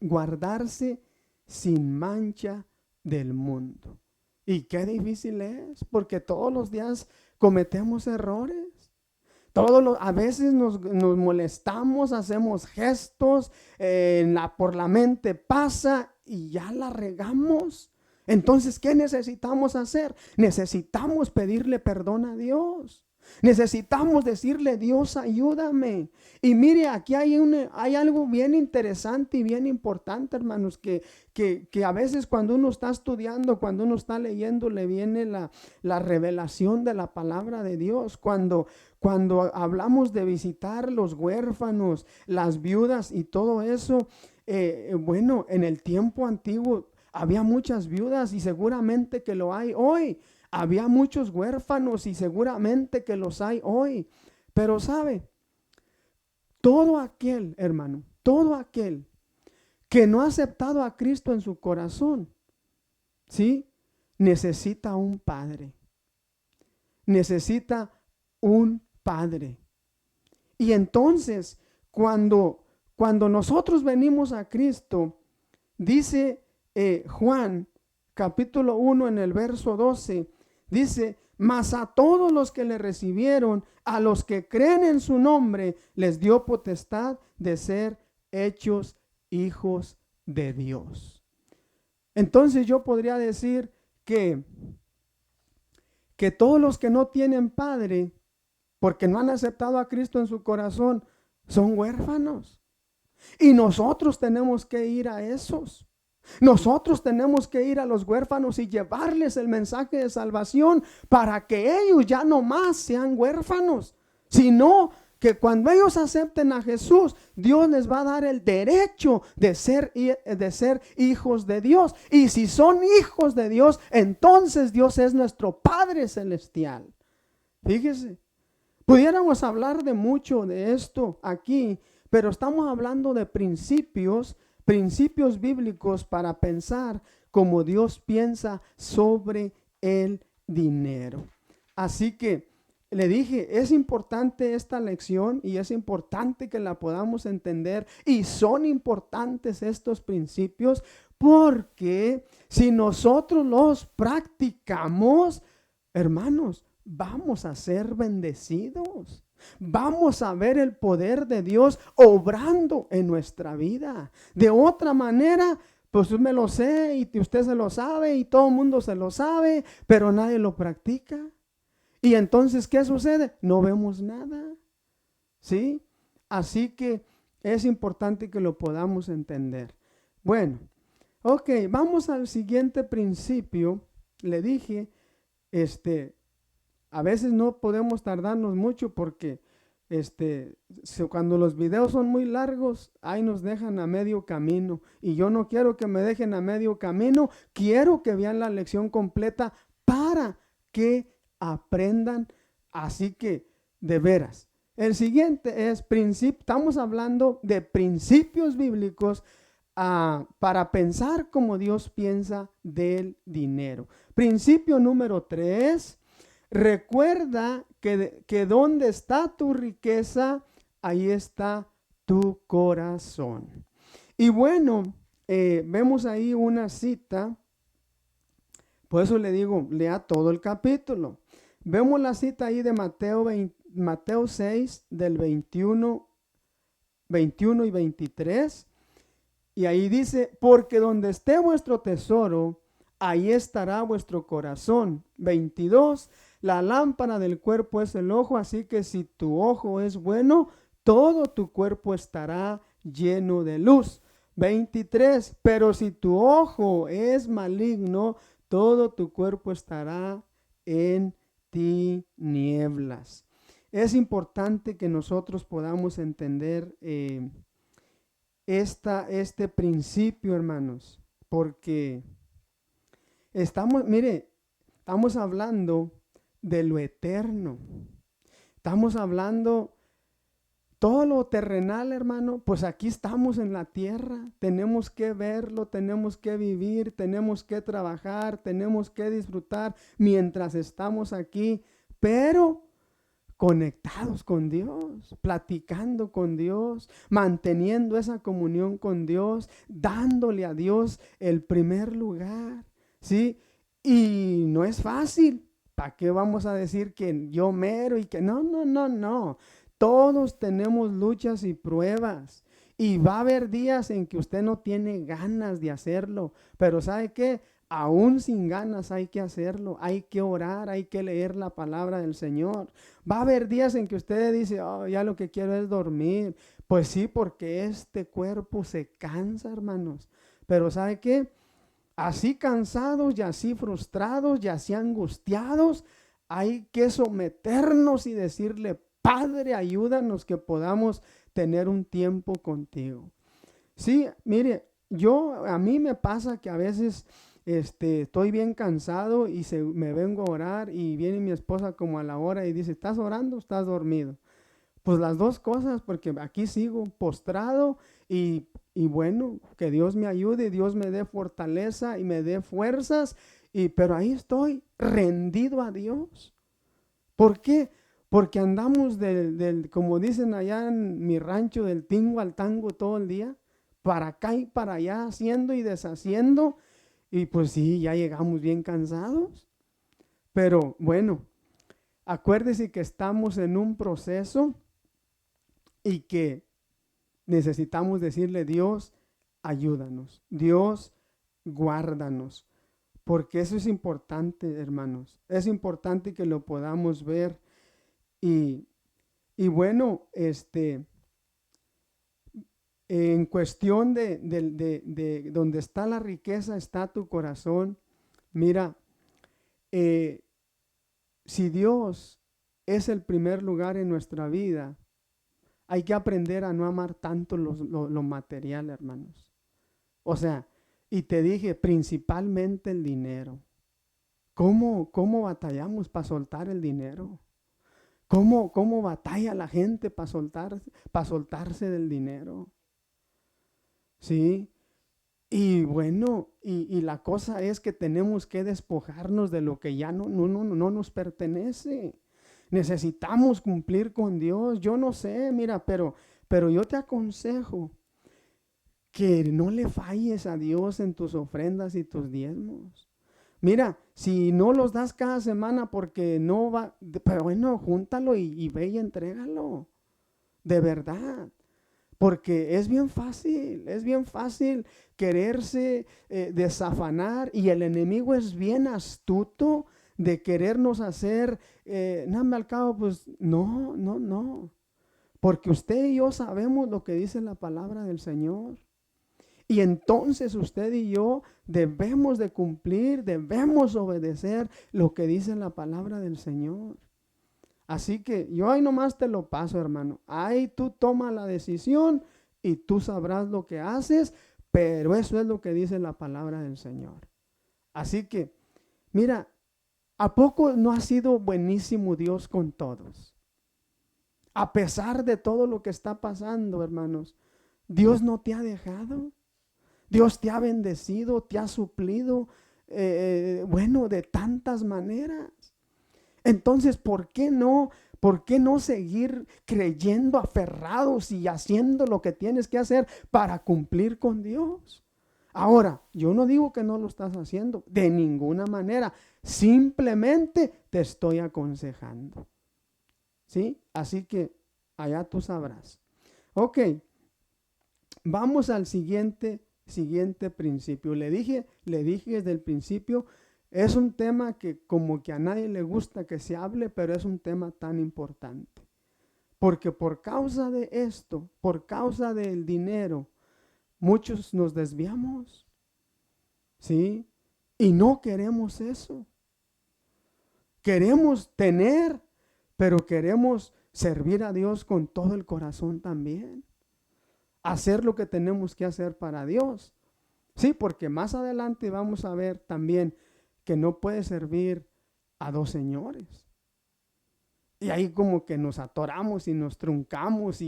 guardarse sin mancha del mundo. Y qué difícil es, porque todos los días cometemos errores. A veces nos molestamos, hacemos gestos, por la mente pasa y ya la regamos. Entonces, ¿qué necesitamos hacer? Necesitamos pedirle perdón a Dios. Necesitamos decirle, Dios, ayúdame. Y mire, aquí hay algo bien interesante y bien importante, hermanos, que a veces cuando uno está estudiando, cuando uno está leyendo, le viene la revelación de la palabra de Dios. Cuando hablamos de visitar los huérfanos, las viudas y todo eso, bueno, en el tiempo antiguo había muchas viudas y seguramente que lo hay hoy. Había muchos huérfanos y seguramente que los hay hoy. Pero sabe, todo aquel, hermano, todo aquel que no ha aceptado a Cristo en su corazón, ¿sí? Necesita un padre. Necesita un padre. Y entonces cuando nosotros venimos a Cristo, dice Juan capítulo 1 en el verso 12, dice: mas a todos los que le recibieron, a los que creen en su nombre, les dio potestad de ser hechos hijos de Dios. Entonces yo podría decir que todos los que no tienen padre, porque no han aceptado a Cristo en su corazón, son huérfanos. Y nosotros tenemos que ir a esos. Nosotros tenemos que ir a los huérfanos y llevarles el mensaje de salvación para que ellos ya no más sean huérfanos, sino que cuando ellos acepten a Jesús, Dios les va a dar el derecho de ser hijos de Dios. Y si son hijos de Dios, entonces Dios es nuestro Padre Celestial. Fíjese, pudiéramos hablar de mucho de esto aquí, pero estamos hablando de principios bíblicos para pensar como Dios piensa sobre el dinero. Así que le dije, es importante esta lección y es importante que la podamos entender, y son importantes estos principios porque si nosotros los practicamos, hermanos, vamos a ser bendecidos. Vamos a ver el poder de Dios obrando en nuestra vida. De otra manera, pues yo me lo sé y usted se lo sabe y todo el mundo se lo sabe, pero nadie lo practica. Y entonces, ¿qué sucede? No vemos nada. ¿Sí? Así que es importante que lo podamos entender. Bueno, ok, vamos al siguiente principio. Le dije, a veces no podemos tardarnos mucho porque cuando los videos son muy largos, ahí nos dejan a medio camino. Y yo no quiero que me dejen a medio camino. Quiero que vean la lección completa para que aprendan. Así que, de veras, el siguiente es estamos hablando de principios bíblicos para pensar como Dios piensa del dinero. Principio número 3. Recuerda que donde está tu riqueza, ahí está tu corazón. Y bueno, vemos ahí una cita. Por eso le digo, lea todo el capítulo. Vemos la cita ahí de Mateo 6, del 21 y 23. Y ahí dice: porque donde esté vuestro tesoro, ahí estará vuestro corazón. 22. La lámpara del cuerpo es el ojo, así que si tu ojo es bueno, todo tu cuerpo estará lleno de luz. 23. Pero si tu ojo es maligno, todo tu cuerpo estará en tinieblas. Es importante que nosotros podamos entender este principio, hermanos, porque estamos hablando de lo eterno. Estamos hablando todo lo terrenal, hermano, pues aquí estamos en la tierra. Tenemos que verlo, tenemos que vivir, tenemos que trabajar, tenemos que disfrutar mientras estamos aquí, pero conectados con Dios, platicando con Dios, manteniendo esa comunión con Dios, dándole a Dios el primer lugar, ¿sí? Y no es fácil. ¿Para qué vamos a decir que yo mero y que no? Todos tenemos luchas y pruebas. Y va a haber días en que usted no tiene ganas de hacerlo. Pero ¿sabe qué? Aún sin ganas hay que hacerlo. Hay que orar, hay que leer la palabra del Señor. Va a haber días en que usted dice: oh, ya lo que quiero es dormir. Pues sí, porque este cuerpo se cansa, hermanos. Pero ¿sabe qué? Así cansados y así frustrados y así angustiados, hay que someternos y decirle: Padre, ayúdanos que podamos tener un tiempo contigo. Sí, mire, a mí me pasa que a veces estoy bien cansado y me vengo a orar y viene mi esposa como a la hora y dice: ¿estás orando o estás dormido? Pues las dos cosas, porque aquí sigo postrado y bueno, que Dios me ayude, Dios me dé fortaleza y me dé fuerzas, pero ahí estoy rendido a Dios. ¿Por qué? porque andamos como dicen allá en mi rancho, del tingo al tango todo el día, para acá y para allá, haciendo y deshaciendo, y pues sí, ya llegamos bien cansados. Pero bueno, acuérdese que estamos en un proceso y que necesitamos decirle: Dios, ayúdanos, Dios, guárdanos, porque eso es importante, hermanos. Es importante que lo podamos ver. Y, y bueno, en cuestión de donde está la riqueza, está tu corazón. Mira, eh, si Dios es el primer lugar en nuestra vida, hay que aprender a no amar tanto lo material, hermanos. O sea, y te dije, principalmente el dinero. ¿Cómo batallamos para soltar el dinero? ¿Cómo batalla la gente para soltarse del dinero? ¿Sí? Y bueno, y la cosa es que tenemos que despojarnos de lo que ya no nos pertenece. Necesitamos cumplir con Dios. Yo no sé, mira, pero yo te aconsejo que no le falles a Dios en tus ofrendas y tus diezmos. Mira, si no los das cada semana porque no va, pero bueno, júntalo y ve y entrégalo. De verdad. Porque es bien fácil quererse desafanar, y el enemigo es bien astuto de querernos hacer, nada al cabo, pues no. Porque usted y yo sabemos lo que dice la palabra del Señor. Y entonces usted y yo debemos de cumplir, debemos obedecer lo que dice la palabra del Señor. Así que yo ahí nomás te lo paso, hermano. Ahí tú toma la decisión y tú sabrás lo que haces, pero eso es lo que dice la palabra del Señor. Así que, mira, ¿a poco no ha sido buenísimo Dios con todos? A pesar de todo lo que está pasando, hermanos, Dios no te ha dejado. Dios te ha bendecido, te ha suplido, bueno, de tantas maneras. Entonces, ¿por qué no seguir creyendo, aferrados y haciendo lo que tienes que hacer para cumplir con Dios? Ahora, yo no digo que no lo estás haciendo, de ninguna manera. Simplemente te estoy aconsejando. ¿Sí? Así que allá tú sabrás. Ok, vamos al siguiente principio. Le dije desde el principio, es un tema que como que a nadie le gusta que se hable, pero es un tema tan importante. Porque por causa de esto, por causa del dinero, muchos nos desviamos. ¿Sí? Y no queremos eso. Queremos tener, pero queremos servir a Dios con todo el corazón también. Hacer lo que tenemos que hacer para Dios. Sí, porque más adelante vamos a ver también que no puede servir a dos señores. Y ahí como que nos atoramos y nos truncamos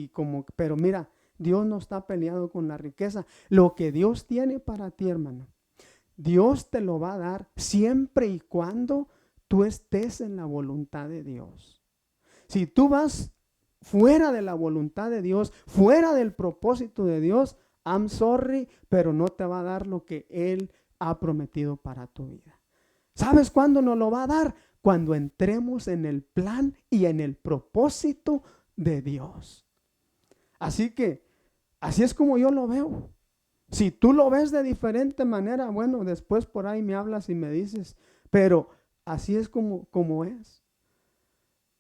pero mira, Dios no está peleado con la riqueza. Lo que Dios tiene para ti, hermano, Dios te lo va a dar siempre y cuando tú estés en la voluntad de Dios. Si tú vas fuera de la voluntad de Dios, fuera del propósito de Dios, I'm sorry, pero no te va a dar lo que Él ha prometido para tu vida. ¿Sabes cuándo nos lo va a dar? Cuando entremos en el plan y en el propósito de Dios. Así que, así es como yo lo veo. Si tú lo ves de diferente manera, bueno, después por ahí me hablas y me dices, pero así es como es.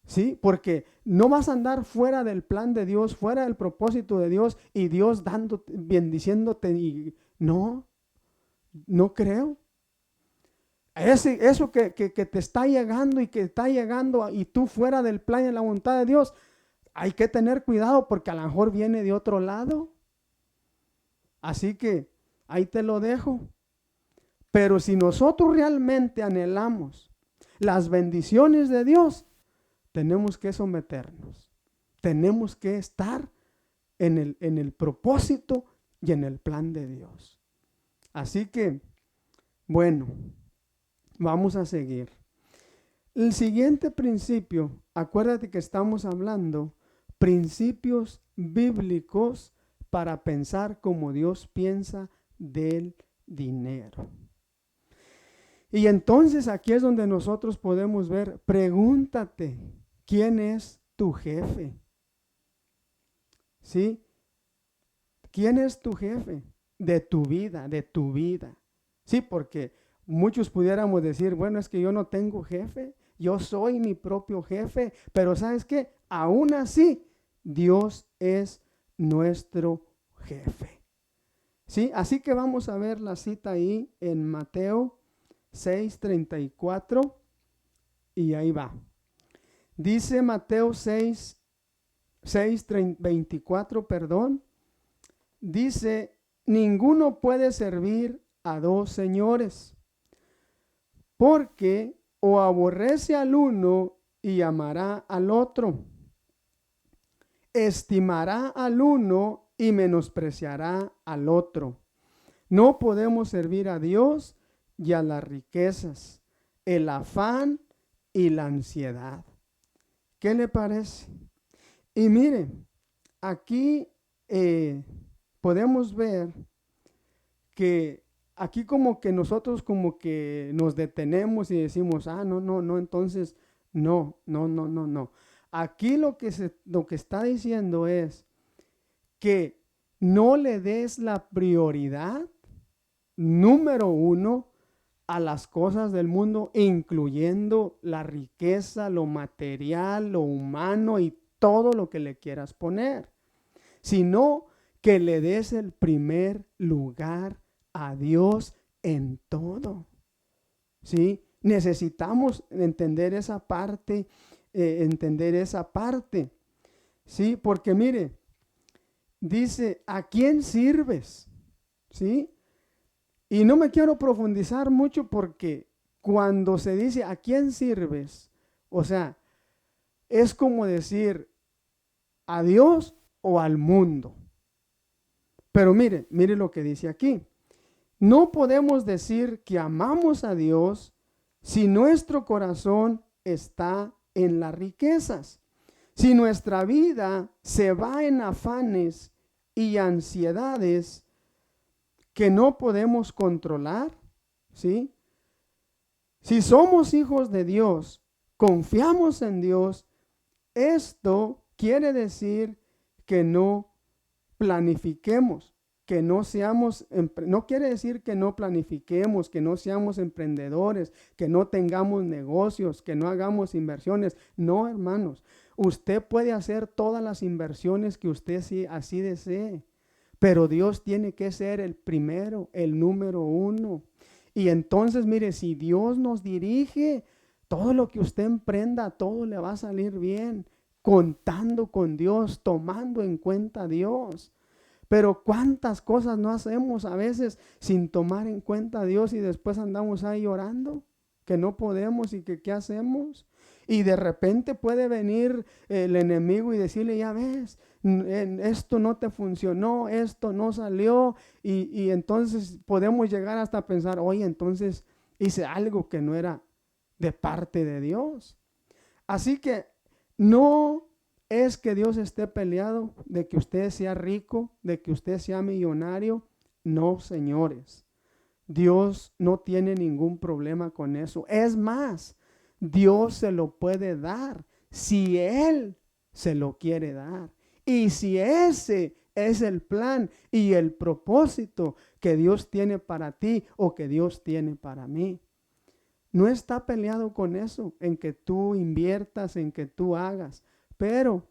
¿Sí? Porque no vas a andar fuera del plan de Dios, fuera del propósito de Dios, y Dios bendiciéndote, y no creo. Eso que te está llegando y que está llegando y tú fuera del plan y la voluntad de Dios, hay que tener cuidado porque a lo mejor viene de otro lado. Así que ahí te lo dejo. Pero si nosotros realmente anhelamos las bendiciones de Dios, tenemos que someternos. Tenemos que estar en el propósito y en el plan de Dios. Así que, bueno, vamos a seguir. El siguiente principio, acuérdate que estamos hablando principios bíblicos para pensar como Dios piensa del dinero. Y entonces aquí es donde nosotros podemos ver, pregúntate, ¿quién es tu jefe? ¿Sí? ¿Quién es tu jefe de tu vida, de tu vida? Sí, porque muchos pudiéramos decir, bueno, es que yo no tengo jefe, yo soy mi propio jefe, pero ¿sabes qué? Aún así, Dios es nuestro jefe. Sí, así que vamos a ver la cita ahí en Mateo 6:34 y ahí va. Dice Mateo 6:24, perdón. Dice, ninguno puede servir a dos señores, porque o aborrece al uno y amará al otro, estimará al uno y menospreciará al otro. No podemos servir a Dios y a las riquezas, el afán y la ansiedad. ¿Qué le parece? Y mire, aquí podemos ver que aquí como que nosotros como que nos detenemos y decimos, no, entonces no. Aquí lo que está diciendo es que no le des la prioridad número uno a las cosas del mundo, incluyendo la riqueza, lo material, lo humano y todo lo que le quieras poner, sino que le des el primer lugar a Dios en todo. ¿Sí? Necesitamos entender esa parte, ¿sí? Porque mire, dice, ¿a quién sirves? ¿Sí? Y no me quiero profundizar mucho porque cuando se dice ¿a quién sirves? O sea, es como decir ¿a Dios o al mundo? Pero mire lo que dice aquí. No podemos decir que amamos a Dios si nuestro corazón está en las riquezas. Si nuestra vida se va en afanes y ansiedades que no podemos controlar, ¿sí? Si somos hijos de Dios, confiamos en Dios, esto quiere decir que no planifiquemos, que no seamos, no quiere decir que no planifiquemos, que no seamos emprendedores, que no tengamos negocios, que no hagamos inversiones. No, hermanos, usted puede hacer todas las inversiones que usted así desee, pero Dios tiene que ser el primero, el número uno. Y entonces, mire, si Dios nos dirige, todo lo que usted emprenda, todo le va a salir bien, contando con Dios, tomando en cuenta a Dios. Pero cuántas cosas no hacemos a veces sin tomar en cuenta a Dios y después andamos ahí llorando que no podemos y que qué hacemos. Y de repente puede venir el enemigo y decirle, ya ves, esto no te funcionó, esto no salió. Y entonces podemos llegar hasta pensar, oye, entonces hice algo que no era de parte de Dios. Así que no es que Dios esté peleado de que usted sea rico, de que usted sea millonario. No, señores. Dios no tiene ningún problema con eso. Es más, Dios se lo puede dar si Él se lo quiere dar. Y si ese es el plan y el propósito que Dios tiene para ti o que Dios tiene para mí. No está peleado con eso, en que tú inviertas, en que tú hagas. Pero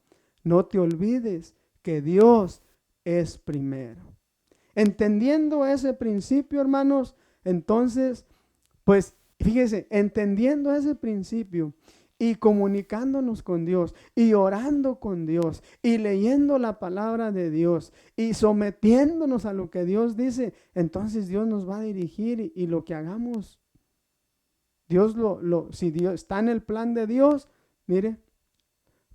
no te olvides que Dios es primero. Entendiendo ese principio, hermanos, entonces, pues fíjese, entendiendo ese principio y comunicándonos con Dios y orando con Dios y leyendo la palabra de Dios y sometiéndonos a lo que Dios dice, entonces Dios nos va a dirigir y lo que hagamos, Dios si Dios está en el plan de Dios, mire,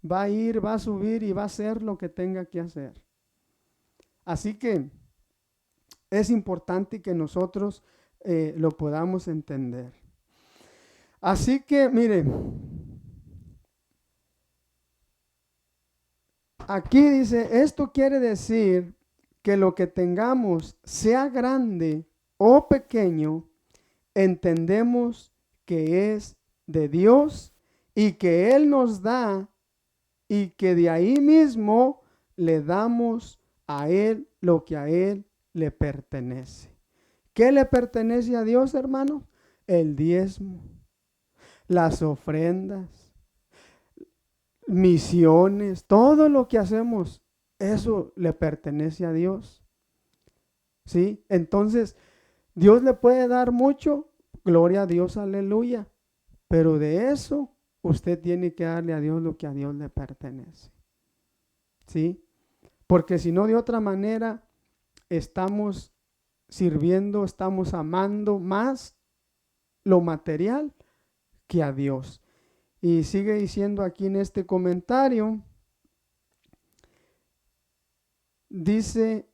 va a ir, va a subir y va a hacer lo que tenga que hacer. Así que es importante que nosotros lo podamos entender. Así que, mire, aquí dice, esto quiere decir que lo que tengamos, sea grande o pequeño, entendemos que es de Dios y que Él nos da y que de ahí mismo le damos a Él lo que a Él le pertenece. ¿Qué le pertenece a Dios, hermano? El diezmo, las ofrendas, misiones, todo lo que hacemos, eso le pertenece a Dios. ¿Sí? Entonces, Dios le puede dar mucho, gloria a Dios, aleluya. Pero de eso, usted tiene que darle a Dios lo que a Dios le pertenece. ¿Sí? Porque si no, de otra manera, estamos sirviendo, estamos amando más lo material que a Dios. Y sigue diciendo aquí en este comentario, dice,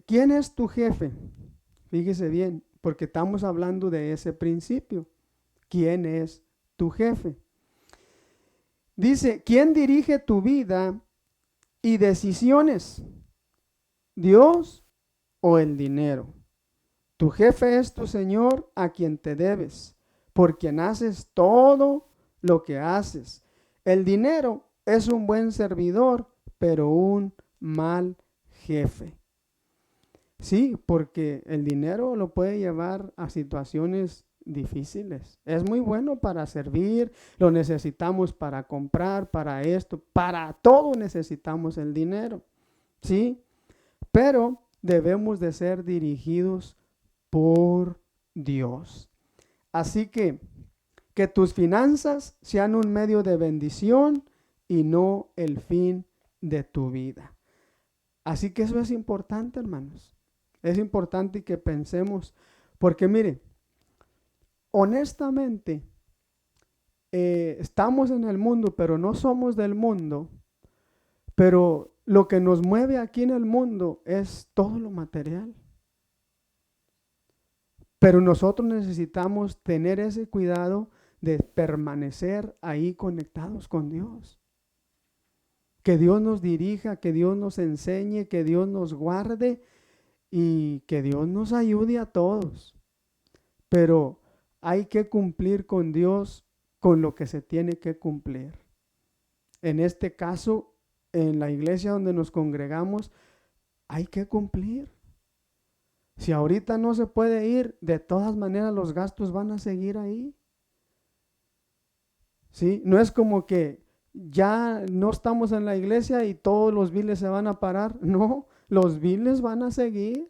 ¿quién es tu jefe? Fíjese bien, porque estamos hablando de ese principio. ¿Quién es tu jefe? Dice, ¿quién dirige tu vida y decisiones? ¿Dios o el dinero? Tu jefe es tu Señor a quien te debes, por quien haces todo lo que haces. El dinero es un buen servidor, pero un mal jefe. Sí, porque el dinero lo puede llevar a situaciones difíciles. Es muy bueno para servir, lo necesitamos para comprar, para esto, para todo necesitamos el dinero. Sí, pero debemos de ser dirigidos por Dios. Así que tus finanzas sean un medio de bendición y no el fin de tu vida. Así que eso es importante, hermanos. Es importante que pensemos, porque mire, honestamente, estamos en el mundo, pero no somos del mundo. Pero lo que nos mueve aquí en el mundo es todo lo material. Pero nosotros necesitamos tener ese cuidado de permanecer ahí conectados con Dios. Que Dios nos dirija, que Dios nos enseñe, que Dios nos guarde y que Dios nos ayude a todos. Pero hay que cumplir con Dios con lo que se tiene que cumplir. En este caso, en la iglesia donde nos congregamos, hay que cumplir. Si ahorita no se puede ir, de todas maneras los gastos van a seguir ahí. ¿Sí? No es como que ya no estamos en la iglesia y todos los biles se van a parar. No, los biles van a seguir.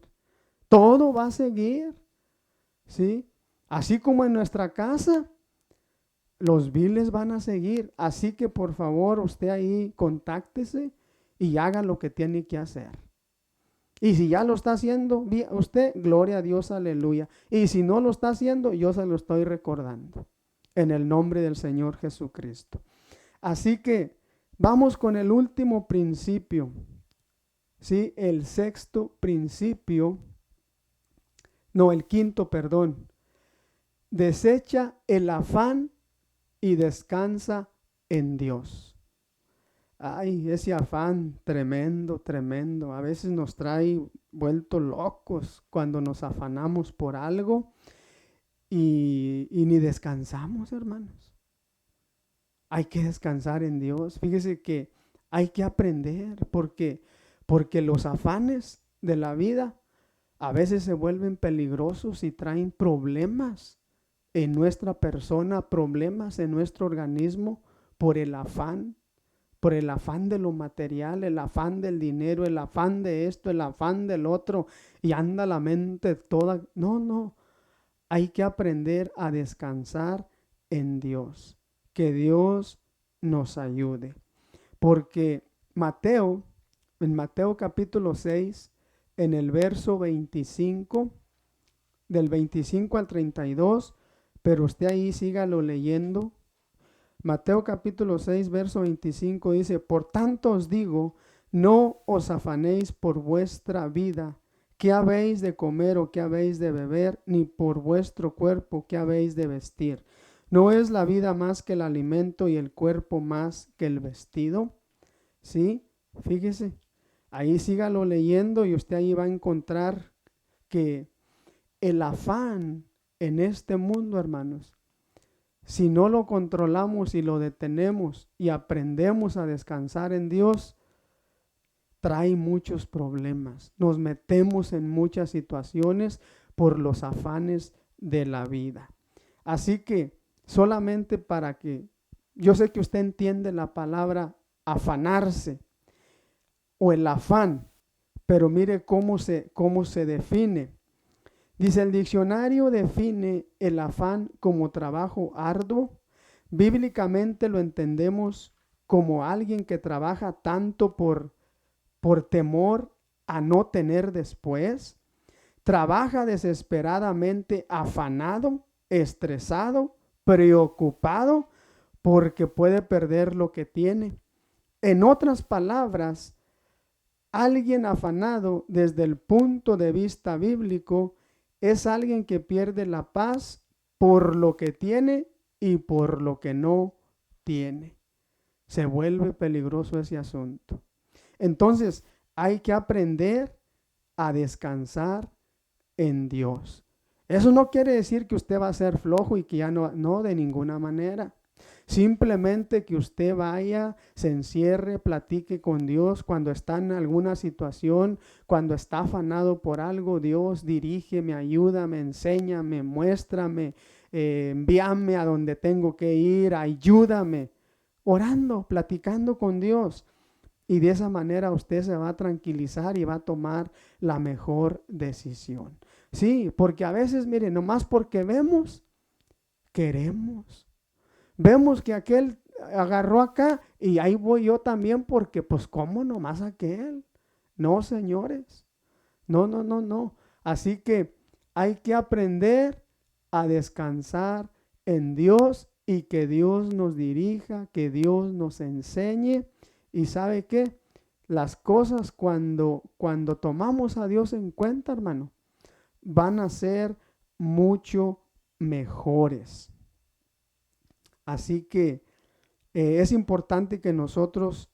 Todo va a seguir. ¿Sí? Así como en nuestra casa, los biles van a seguir. Así que por favor usted ahí contáctese y haga lo que tiene que hacer. Y si ya lo está haciendo usted, gloria a Dios, aleluya. Y si no lo está haciendo, yo se lo estoy recordando. En el nombre del Señor Jesucristo. Así que vamos con el último principio. ¿Sí? El quinto, perdón. Desecha el afán y descansa en Dios. Ay, ese afán tremendo, tremendo. A veces nos trae vueltos locos cuando nos afanamos por algo y ni descansamos, hermanos. Hay que descansar en Dios. Fíjese que hay que aprender porque los afanes de la vida a veces se vuelven peligrosos y traen problemas en nuestra persona, problemas en nuestro organismo por el afán de lo material, el afán del dinero, el afán de esto, el afán del otro, y anda la mente toda. No, hay que aprender a descansar en Dios, que Dios nos ayude, porque en Mateo capítulo 6, en el verso 25, del 25 al 32, pero usted ahí sígalo leyendo. Mateo capítulo 6, verso 25 dice, por tanto os digo, no os afanéis por vuestra vida, qué habéis de comer o qué habéis de beber, ni por vuestro cuerpo, qué habéis de vestir. ¿No es la vida más que el alimento y el cuerpo más que el vestido? Sí, fíjese, ahí sígalo leyendo y usted ahí va a encontrar que el afán en este mundo, hermanos, si no lo controlamos y lo detenemos y aprendemos a descansar en Dios, trae muchos problemas. Nos metemos en muchas situaciones por los afanes de la vida. Así que solamente para que, yo sé que usted entiende la palabra afanarse o el afán, pero mire cómo se define. Dice, el diccionario define el afán como trabajo arduo. Bíblicamente lo entendemos como alguien que trabaja tanto por temor a no tener después. Trabaja desesperadamente, afanado, estresado, preocupado, porque puede perder lo que tiene. En otras palabras, alguien afanado desde el punto de vista bíblico es alguien que pierde la paz por lo que tiene y por lo que no tiene. Se vuelve peligroso ese asunto. Entonces, hay que aprender a descansar en Dios. Eso no quiere decir que usted va a ser flojo y que ya no, de ninguna manera. Simplemente que usted vaya, se encierre, platique con Dios cuando está en alguna situación, cuando está afanado por algo. Dios, dirígeme, ayúdame, enséñame, muéstrame, envíame a donde tengo que ir, ayúdame. Orando, platicando con Dios. Y de esa manera usted se va a tranquilizar y va a tomar la mejor decisión. Sí, porque a veces, mire, nomás porque vemos, queremos. Vemos que aquel agarró acá y ahí voy yo también porque pues ¿cómo nomás aquel? No, señores. No. Así que hay que aprender a descansar en Dios y que Dios nos dirija, que Dios nos enseñe. Y ¿sabe qué? Las cosas cuando tomamos a Dios en cuenta, hermano, van a ser mucho mejores. Así que es importante que nosotros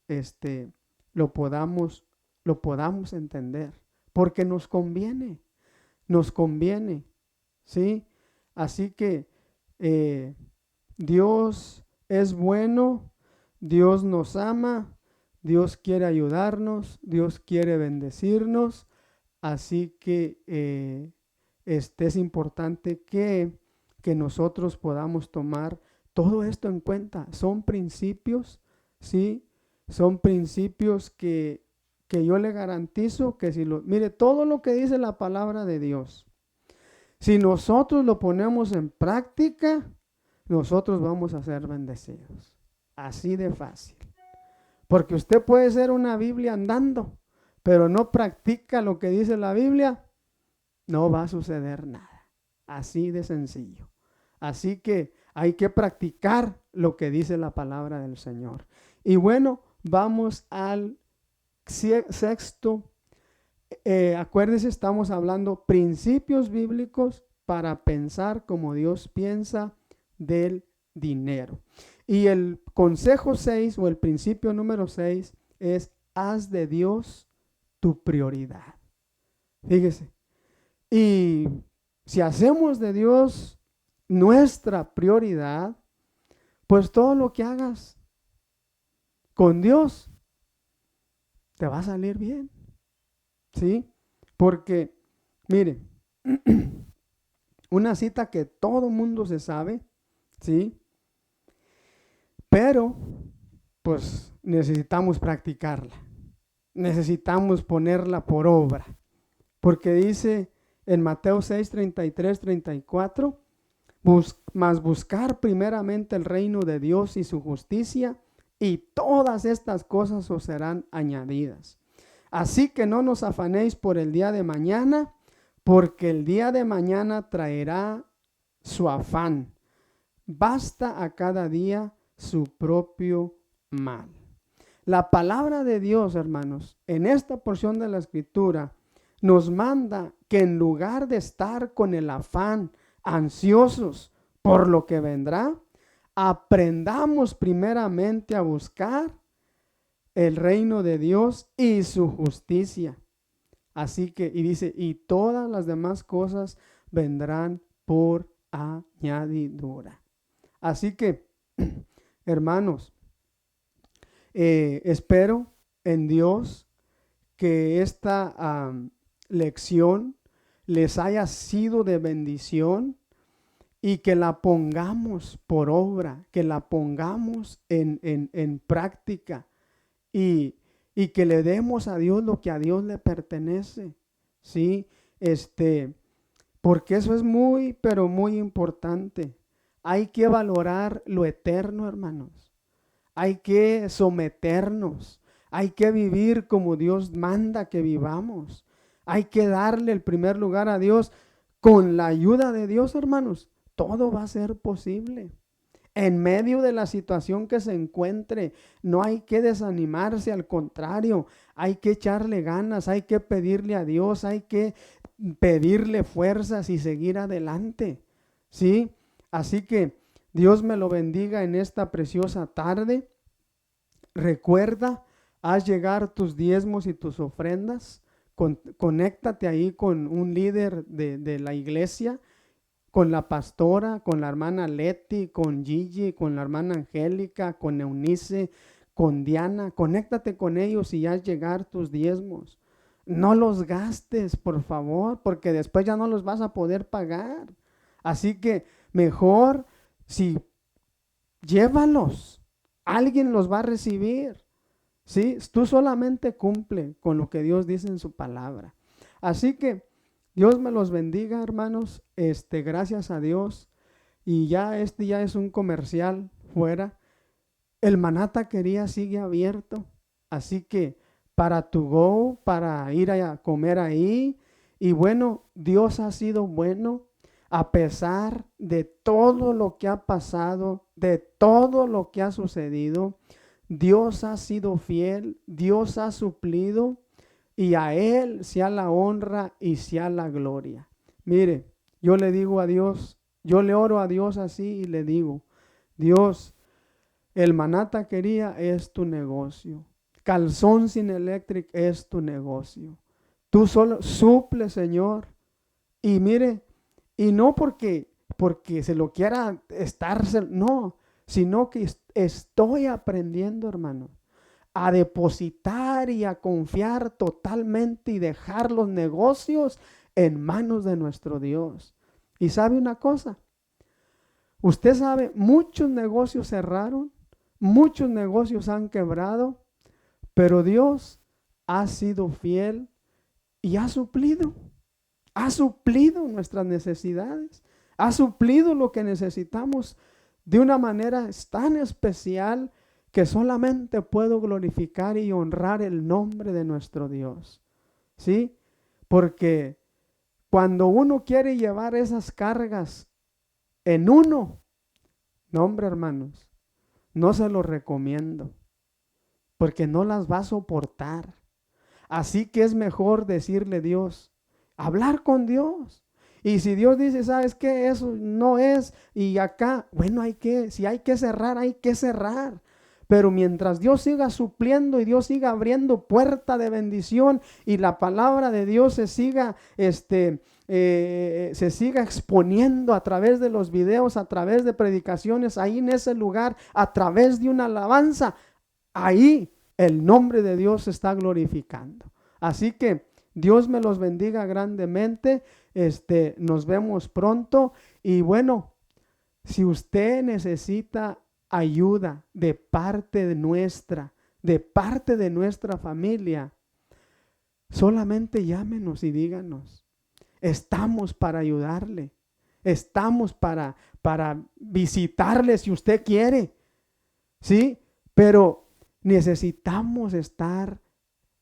lo podamos entender, porque nos conviene, ¿sí? Así que Dios es bueno, Dios nos ama, Dios quiere ayudarnos, Dios quiere bendecirnos, así que es importante que nosotros podamos tomar todo esto en cuenta. Son principios, ¿sí? Son principios que yo le garantizo que mire, todo lo que dice la palabra de Dios, si nosotros lo ponemos en práctica, nosotros vamos a ser bendecidos. Así de fácil. Porque usted puede ser una Biblia andando, pero no practica lo que dice la Biblia, no va a suceder nada. Así de sencillo. Así que hay que practicar lo que dice la palabra del Señor. Y bueno, vamos al sexto. Acuérdese, estamos hablando principios bíblicos para pensar como Dios piensa del dinero. Y el consejo 6 o el principio número 6 es: haz de Dios tu prioridad. Fíjese. Y si hacemos de Dios nuestra prioridad, pues todo lo que hagas con Dios te va a salir bien. ¿Sí? Porque, mire, una cita que todo mundo se sabe, ¿sí? Pero, pues necesitamos practicarla. Necesitamos ponerla por obra. Porque dice en Mateo 6, 33, 34, mas buscar primeramente el reino de Dios y su justicia, y todas estas cosas os serán añadidas. Así que no nos afanéis por el día de mañana, porque el día de mañana traerá su afán. Basta a cada día su propio mal. La palabra de Dios, hermanos, en esta porción de la Escritura, nos manda que en lugar de estar con el afán, ansiosos por lo que vendrá, aprendamos primeramente a buscar el reino de Dios y su justicia. Así que, y dice, y todas las demás cosas vendrán por añadidura. Así que, hermanos, espero en Dios que esta lección les haya sido de bendición y que la pongamos por obra, que la pongamos en práctica y que le demos a Dios lo que a Dios le pertenece, ¿sí? Porque eso es muy, pero muy importante. Hay que valorar lo eterno, hermanos. Hay que someternos. Hay que vivir como Dios manda que vivamos. Hay que darle el primer lugar a Dios. Con la ayuda de Dios, hermanos, todo va a ser posible. En medio de la situación que se encuentre, no hay que desanimarse, al contrario, hay que echarle ganas, hay que pedirle a Dios, hay que pedirle fuerzas y seguir adelante, ¿sí? Así que Dios me lo bendiga en esta preciosa tarde. Recuerda, haz llegar tus diezmos y tus ofrendas. Conéctate ahí con un líder de la iglesia, con la pastora, con la hermana Leti, con Gigi, con la hermana Angélica, con Eunice, con Diana. Conéctate con ellos y haz llegar tus diezmos. No los gastes, por favor, porque después ya no los vas a poder pagar. Así que mejor si llévalos, alguien los va a recibir. ¿Sí? Tú solamente cumple con lo que Dios dice en su palabra. Así que Dios me los bendiga, hermanos. Gracias a Dios. Y ya ya es un comercial fuera. El Maná Taquería sigue abierto. Así que para tu go, para ir a comer ahí. Y bueno, Dios ha sido bueno a pesar de todo lo que ha pasado, de todo lo que ha sucedido. Dios ha sido fiel, Dios ha suplido y a Él sea la honra y sea la gloria. Mire, yo le digo a Dios, yo le oro a Dios así y le digo, Dios, el Maná Taquería es tu negocio. Calzón Sin Electric es tu negocio. Tú solo suple, Señor. Y mire, y no porque se lo quiera estar, no, sino que estoy aprendiendo, hermano, a depositar y a confiar totalmente y dejar los negocios en manos de nuestro Dios. Y sabe una cosa, usted sabe, muchos negocios cerraron, muchos negocios han quebrado, pero Dios ha sido fiel y ha suplido nuestras necesidades, ha suplido lo que necesitamos de una manera tan especial que solamente puedo glorificar y honrar el nombre de nuestro Dios. ¿Sí? Porque cuando uno quiere llevar esas cargas en uno, no, hombre, hermanos, no se lo recomiendo, porque no las va a soportar. Así que es mejor decirle a Dios, hablar con Dios. Y si Dios dice, ¿sabes qué? Eso no es. Y acá, bueno, si hay que cerrar, hay que cerrar. Pero mientras Dios siga supliendo y Dios siga abriendo puerta de bendición y la palabra de Dios se siga exponiendo a través de los videos, a través de predicaciones, ahí en ese lugar, a través de una alabanza, ahí el nombre de Dios se está glorificando. Así que Dios me los bendiga grandemente. Nos vemos pronto. Y bueno, si usted necesita ayuda de parte de nuestra familia, solamente llámenos y díganos. Estamos para ayudarle. Estamos para visitarle si usted quiere. ¿Sí? Pero necesitamos estar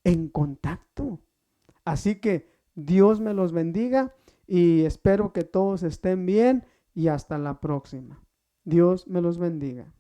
en contacto. Así que Dios me los bendiga y espero que todos estén bien y hasta la próxima. Dios me los bendiga.